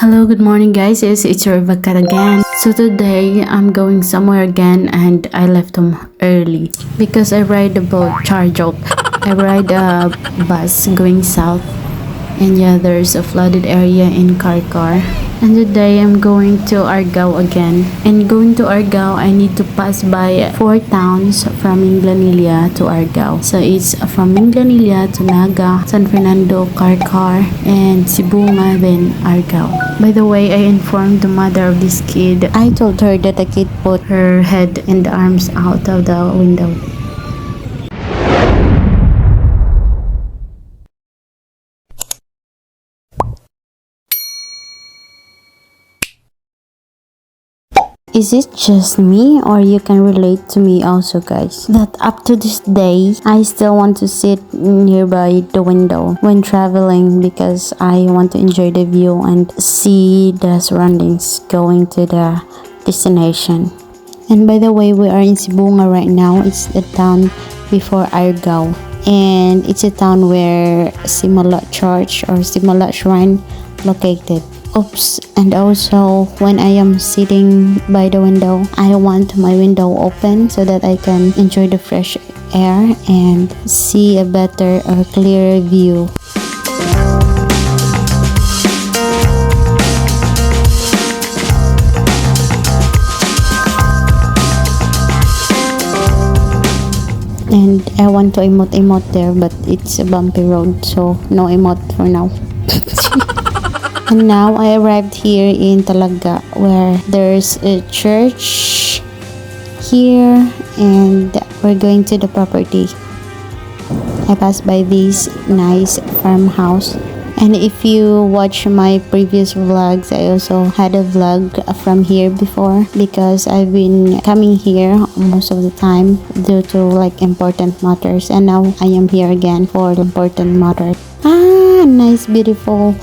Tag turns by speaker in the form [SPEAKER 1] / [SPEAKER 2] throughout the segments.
[SPEAKER 1] Hello, good morning guys. It's your Kavakat again. So today I'm going somewhere again and I left home early because I ride the boat Charjok. I ride a bus going south, and yeah, there's a flooded area in Karkar. And today I'm going to Argao again. And going to Argao, I need to pass by 4 towns from Minglanilla to Argao. So it's from Minglanilla to Naga, San Fernando, Karkar, and Sibunga, then Argao. By the way, I informed the mother of this kid. I told her that the kid put her head and arms out of the window. Is it just me, or you can relate to me also, guys, that up to this day I still want to sit nearby the window when traveling because I want to enjoy the view and see the surroundings going to the destination. And by the way, we are in Sibunga right now. It's the town before Argao, and it's a town where Simala Church or Simala Shrine located. Oops, and also when I am sitting by the window, I want my window open so that I can enjoy the fresh air and see a better or clearer view. And I want to emote there, but it's a bumpy road, so no emote for now. And now I arrived here in Talaga, where there's a church here, and we're going to the property. I passed by this nice farmhouse, and if you watch my previous vlogs, I also had a vlog from here before because I've been coming here most of the time due to like important matters, and now I am here again for the important matter. Nice beautiful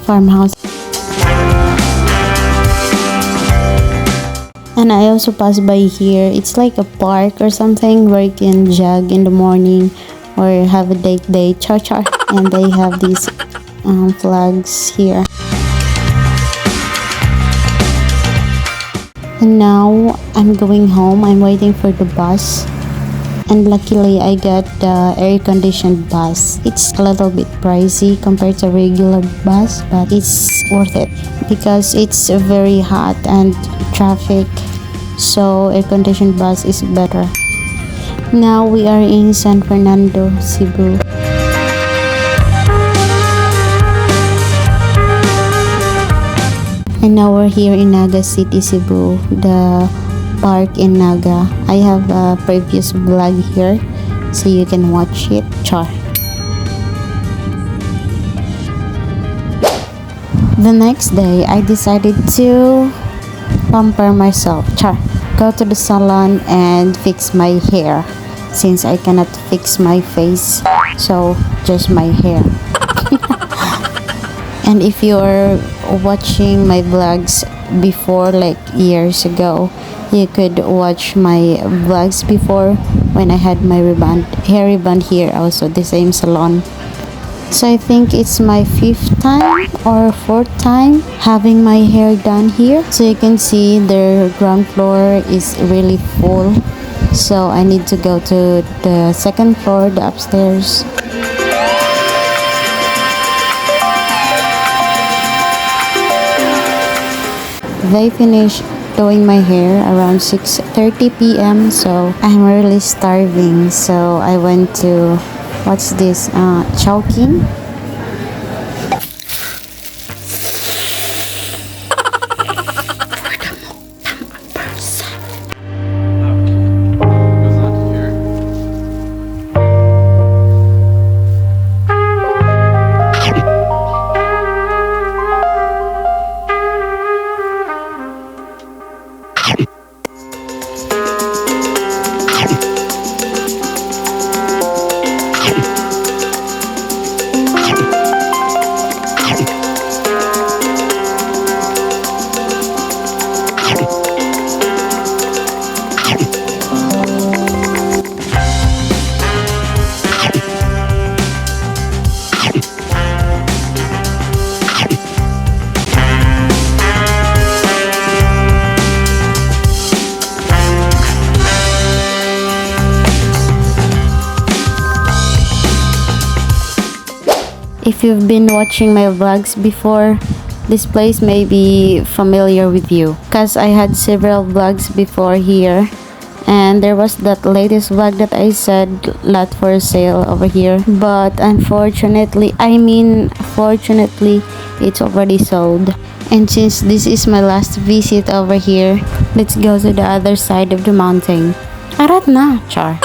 [SPEAKER 1] farmhouse. And I also passed by here. It's like a park or something where you can jog in the morning or have a day cha-cha, and they have these flags here. And now I'm going home. I'm waiting for the bus, and luckily I got the air-conditioned bus. It's a little bit pricey compared to regular bus, but it's worth it because it's very hot and traffic, so air-conditioned bus is better. Now we are in San Fernando, Cebu. And now we're here in Naga City, Cebu, the park in Naga. I have a previous vlog here, so you can watch it. Char. The next day, I decided to pamper myself. Char. Go to the salon and fix my hair, since I cannot fix my face, so just my hair. And if you're watching my vlogs before, like years ago, you could watch my vlogs before when I had my hair rebond here, also the same salon. So I think it's my 5th time or 4th time having my hair done here. So you can see the ground floor is really full, so I need to go to the 2nd floor, the upstairs. They finished doing my hair around 6:30 p.m. so I'm really starving, so I went to what's this, Chowking. If you've been watching my vlogs before, this place may be familiar with you, because I had several vlogs before here, and there was that latest vlog that I said lot for sale over here, but unfortunately, fortunately, it's already sold. And since this is my last visit over here, let's go to the other side of the mountain. Arat na, char.